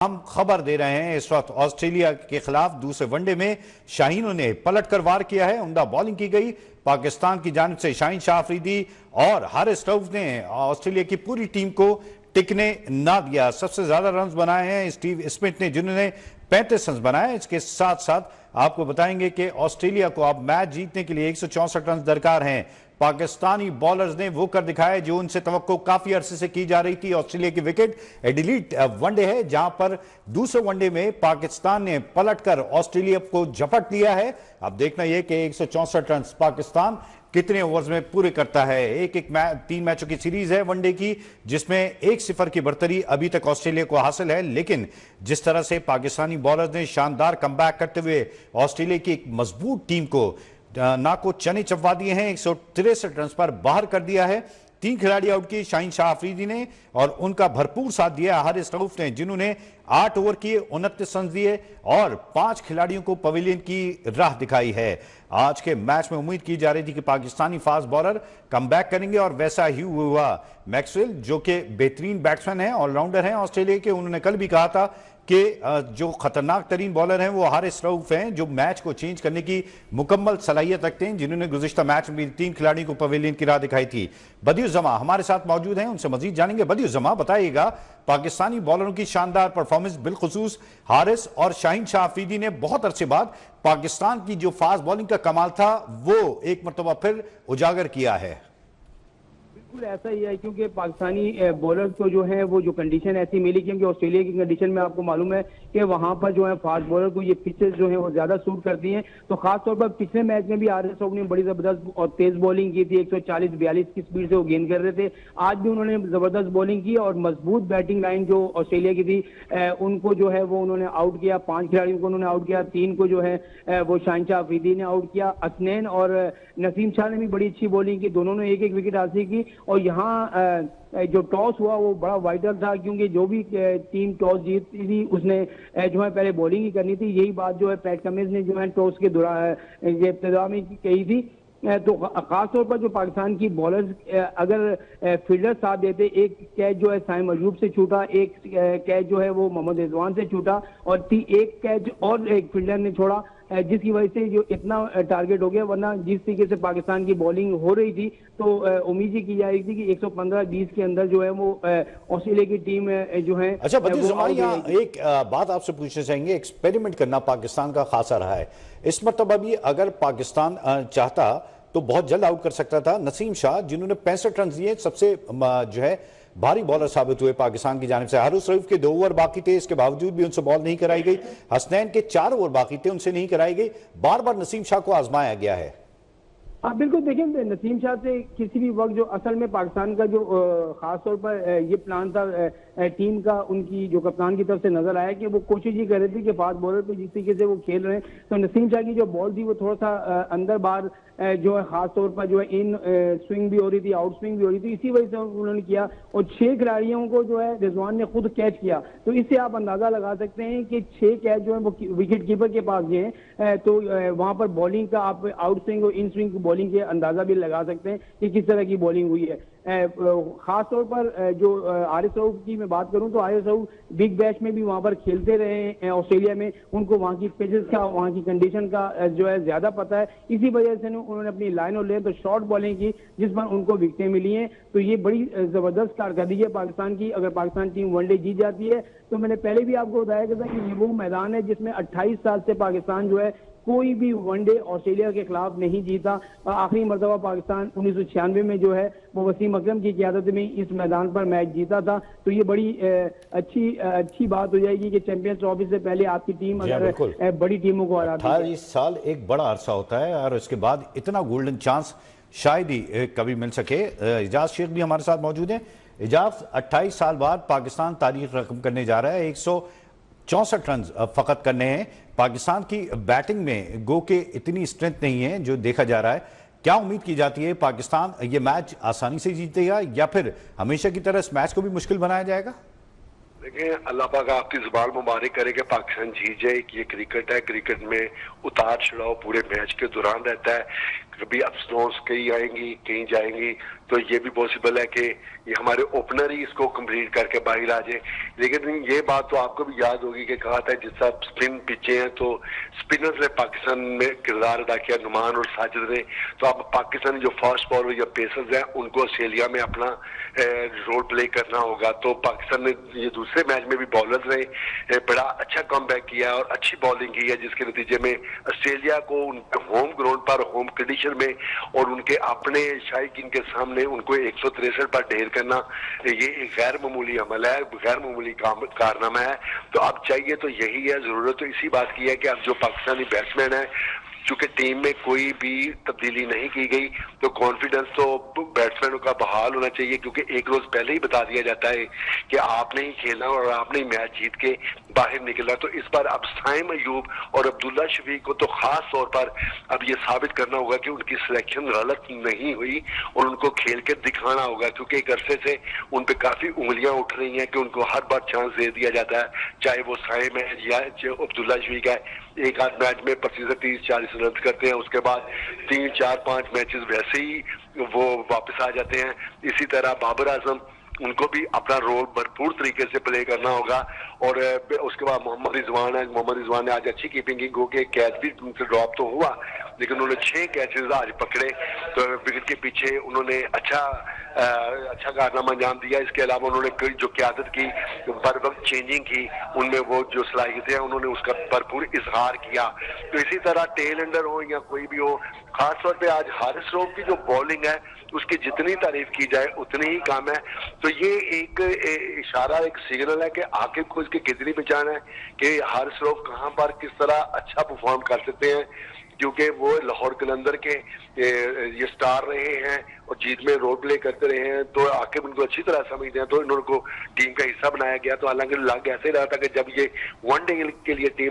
हम खबर दे रहे हैं इस वक्त ऑस्ट्रेलिया के खिलाफ दूसरे वनडे में शाहीनों ने पलटकर वार किया है। उम्दा बॉलिंग की गई पाकिस्तान की जानिब से। शाहीन शाह अफरीदी और हारिस रऊफ ने ऑस्ट्रेलिया की पूरी टीम को टिकने ना दिया। सबसे ज्यादा रन बनाए हैं स्टीव स्मिथ ने, जिन्होंने 35 रन बनाए। इसके साथ साथ आपको बताएंगे कि ऑस्ट्रेलिया को अब मैच जीतने के लिए 164 रन दरकार हैं। पाकिस्तानी बॉलर्स ने वो कर दिखाया जो उनसे तवक्को काफी अरसे से की जा रही थी। ऑस्ट्रेलिया की विकेट एडिलीट वनडे है, जहां पर दूसरे वनडे में पाकिस्तान ने पलटकर ऑस्ट्रेलिया को झपट लिया है। अब देखना यह कि 164 रन पाकिस्तान कितने ओवर्स में पूरे करता है। एक 3 मैचों की सीरीज है वनडे की, जिसमें 1-0 की बढ़तरी अभी तक ऑस्ट्रेलिया को हासिल है। लेकिन जिस तरह से पाकिस्तानी बॉलर्स ने शानदार कमबैक करते हुए ऑस्ट्रेलिया की एक मजबूत टीम को ना को चने चबवा दिए हैं, 163 रन पर बाहर कर दिया है। 3 खिलाड़ी आउट किए शाहीन शाह अफरीदी ने, और उनका भरपूर साथ दिया हारिस रऊफ ने, जिन्होंने 8 ओवर किए 29 रन दिए और 5 खिलाड़ियों को पवेलियन की राह दिखाई है। आज के मैच में उम्मीद की जा रही थी कि पाकिस्तानी फास्ट बॉलर कमबैक करेंगे, और वैसा ही हुआ। मैक्सवेल जो कि बेहतरीन बैट्समैन हैं, ऑलराउंडर हैं ऑस्ट्रेलिया के, उन्होंने कल भी कहा था कि जो खतरनाक तरीन बॉलर हैं वो हारिस रऊफ हैं, जो मैच को चेंज करने की मुकम्मल सलाहियत रखते हैं, जिन्होंने गुज़िश्ता मैच में भी 3 खिलाड़ियों को पवेलियन की राह दिखाई थी। बदियुज़्ज़मा हमारे साथ मौजूद हैं, उनसे मजीद जानेंगे। बदियुज़्ज़मा, बताइएगा, पाकिस्तानी बॉलरों की शानदार परफॉर्मेंस, बिलखुसूस हारिस और शाहीन शाह अफरीदी ने बहुत अरसे बाद पाकिस्तान की जो फास्ट बॉलिंग का कमाल था वो एक मरतबा फिर उजागर किया है। बिल्कुल ऐसा ही है, क्योंकि पाकिस्तानी बॉलर्स को जो है वो जो कंडीशन ऐसी मिली, क्योंकि ऑस्ट्रेलिया की कंडीशन में आपको मालूम है कि वहां पर जो है फास्ट बॉलर को ये पिचेस जो है वो ज्यादा सूट करती हैं। तो खासतौर पर पिछले मैच में भी हारिस रऊफ ने बड़ी जबरदस्त और तेज बॉलिंग की थी, 140-42 की स्पीड से वो गेंद कर रहे थे। आज भी उन्होंने जबरदस्त बॉलिंग की और मजबूत बैटिंग लाइन जो ऑस्ट्रेलिया की थी उनको जो है वो उन्होंने आउट किया। 5 खिलाड़ियों को उन्होंने आउट किया, 3 को जो है वो शाहीन शाह अफरीदी ने आउट किया। हसनैन और नसीम शाह ने भी बड़ी अच्छी बॉलिंग की, दोनों ने 1-1 विकेट हासिल की। और यहाँ जो टॉस हुआ वो बड़ा वाइटल था, क्योंकि जो भी टीम टॉस जीती थी उसने जो है पहले बॉलिंग ही करनी थी। यही बात जो है पैट कमिंस ने जो है टॉस के दौरान इब्तिदा में कही थी। तो खासतौर पर जो पाकिस्तान की बॉलर्स अगर फील्डर साथ देते, एक कैच जो है साइम अयूब से छूटा, एक कैच जो है वो मोहम्मद रिजवान से छूटा, और एक कैच और एक फील्डर ने छोड़ा, जिसकी वजह से जो इतना टारगेट हो गया। वरना जिस तरीके से पाकिस्तान की बॉलिंग हो रही थी तो उम्मीद ही की जा रही थी कि 115-20 के अंदर जो है वो ऑस्ट्रेलिया की टीम जो है। अच्छा एक बात आपसे पूछना चाहेंगे। एक्सपेरिमेंट करना पाकिस्तान का खासा रहा है इस मरतबा भी। अगर पाकिस्तान चाहता तो बहुत जल्द आउट कर सकता था। नसीम शाह, जिन्होंने 65 रन दिए, सबसे जो है भारी बॉलर साबित हुए पाकिस्तान की जानिब से। हारिस रऊफ के 2 ओवर बाकी थे, इसके बावजूद भी उनसे बॉल नहीं कराई गई। हसनैन के 4 ओवर बाकी थे, उनसे नहीं कराई गई। बार बार नसीम शाह को आजमाया गया है। हाँ बिल्कुल, देखिए नसीम शाह से किसी भी वक्त जो असल में पाकिस्तान का जो खासतौर पर ये प्लान था टीम का, उनकी जो कप्तान की तरफ से नजर आया कि वो कोशिश ही कर रहे थे कि फास्ट बॉलर पे जिस तरीके से वो खेल रहे हैं, तो नसीम शाह की जो बॉल थी वो थोड़ा सा अंदर बाहर जो है खासतौर पर जो है इन स्विंग भी हो रही थी, आउट स्विंग भी हो रही थी, इसी वजह से उन्होंने किया। और 6 खिलाड़ियों को जो है रिजवान ने खुद कैच किया। तो इससे आप अंदाजा लगा सकते हैं कि 6 कैच जो है वो विकेट कीपर के पास गए हैं। तो वहां पर बॉलिंग का आप आउट स्विंग और इन स्विंग बॉलिंग के अंदाजा भी लगा सकते हैं कि किस तरह की बॉलिंग हुई है। खासतौर पर जो हारिस रऊफ की मैं बात करूं तो हारिस रऊफ बिग बैश में भी वहां पर खेलते रहे हैं ऑस्ट्रेलिया में, उनको वहां की पिचेस का, वहां की कंडीशन का जो है ज्यादा पता है। इसी वजह से उन्होंने अपनी लाइन और लेंथ और शॉर्ट बॉलिंग की, जिस पर उनको विकेटें मिली हैं। तो ये बड़ी जबरदस्त कारकर्दगी है पाकिस्तान की। अगर पाकिस्तान टीम वनडे जीत जाती है तो मैंने पहले भी आपको बताया था कि ये वो मैदान है जिसमें 28 साल से पाकिस्तान जो है कोई भी वनडे ऑस्ट्रेलिया के खिलाफ नहीं जीता। आखिरी मरतबा पाकिस्तान 1996 में जो है वो वसीम अकरम की क़यादत में इस मैदान पर मैच जीता था। तो ये बड़ी अच्छी बात हो जाएगी कि चैंपियंस ट्रॉफी से पहले आपकी टीम अगर बड़ी टीमों को हराती है। 28 साल एक बड़ा अरसा होता है, और उसके बाद इतना गोल्डन चांस शायद ही कभी मिल सके। इजाज शेख भी हमारे साथ मौजूद हैं। इजाज, 28 साल बाद पाकिस्तान तारीख रकम करने जा रहा है। 164 रन फकत करने हैं। पाकिस्तान की बैटिंग में गो के इतनी स्ट्रेंथ नहीं है जो देखा जा रहा है। क्या उम्मीद की जाती है, पाकिस्तान ये मैच आसानी से जीतेगा या फिर हमेशा की तरह इस मैच को भी मुश्किल बनाया जाएगा? देखिए, अल्लाह पाक आपकी जुबान मुबारक करे कि पाकिस्तान जीत जाए। ये क्रिकेट है, क्रिकेट में उतार चढ़ाव पूरे मैच के दौरान रहता है। कभी अपस्टोन्स कहीं आएंगी कहीं जाएंगी, तो ये भी पॉसिबल है कि ये हमारे ओपनर ही इसको कंप्लीट करके बाहर आ जाए। लेकिन ये बात तो आपको भी याद होगी कि कहा था जिस तरह स्पिन पिचे हैं तो स्पिनर्स ने पाकिस्तान में किरदार अदा किया, नुमान और साजिद ने। तो अब पाकिस्तानी जो फास्ट बॉलर या पेसर्स हैं उनको ऑस्ट्रेलिया में अपना रोल प्ले करना होगा। तो पाकिस्तान ने ये दूसरे मैच में भी बॉलर्स ने बड़ा अच्छा कमबैक किया और अच्छी बॉलिंग की है, जिसके नतीजे में ऑस्ट्रेलिया को उनके होम ग्राउंड पर होम कंडीशन में और उनके अपने शायकीन के सामने उनको 163 पर ढेर करना ये एक गैर मामूली अमल है, गैर मामूली कारनामा है। तो अब चाहिए तो यही है, जरूरत तो इसी बात की है कि अब जो पाकिस्तानी बैट्समैन है, चूंकि टीम में कोई भी तब्दीली नहीं की गई तो कॉन्फिडेंस तो बैट्समैनों का बहाल होना चाहिए, क्योंकि एक रोज पहले ही बता दिया जाता है कि आपने ही खेलना और आपने ही मैच जीत के बाहर निकलना। तो इस बार अब साइम अयूब और अब्दुल्ला शफीक को तो खास तौर पर अब ये साबित करना होगा कि उनकी सिलेक्शन गलत नहीं हुई और उनको खेल के दिखाना होगा, क्योंकि एक अरसे से उन पर काफी उंगलियां उठ रही हैं कि उनको हर बार चांस दे दिया जाता है, चाहे वो साइम है या अब्दुल्ला शफीक है। एक आध मैच में 25-30-40 रन करते हैं, उसके बाद 3-4-5 मैचेस वैसे ही वो वापस आ जाते हैं। इसी तरह बाबर आजम, उनको भी अपना रोल भरपूर तरीके से प्ले करना होगा। और उसके बाद मोहम्मद रिजवान है, मोहम्मद रिजवान ने आज अच्छी कीपिंग की, हो के कैच भी उनसे ड्रॉप तो हुआ लेकिन उन्होंने 6 कैचेस आज पकड़े, तो विकेट के पीछे उन्होंने अच्छा कारनामा अंजाम दिया। इसके अलावा उन्होंने जो क्यादत की, बर वक्त चेंजिंग की, उनमें वो जो सलाहियतें हैं उन्होंने उसका भरपूर इजहार किया। तो इसी तरह टेल एंडर हो या कोई भी हो, खासतौर पे आज हारिस रऊफ की जो बॉलिंग है उसकी जितनी तारीफ की जाए उतनी ही कम है। तो ये एक इशारा, एक सिग्नल है कि आखिर को इसकी कितनी पहचान है कि हारिस रऊफ कहां पर किस तरह अच्छा परफॉर्म कर सकते हैं, क्योंकि वो लाहौर कलंदर के ये स्टार रहे हैं और जीत में रोल प्ले करते रहे हैं। तो आखिर उनको अच्छी तरह समझते हैं, तो इनको टीम का हिस्सा बनाया गया। तो हालांकि लग ऐसे रहा था कि जब ये वनडे के लिए टीम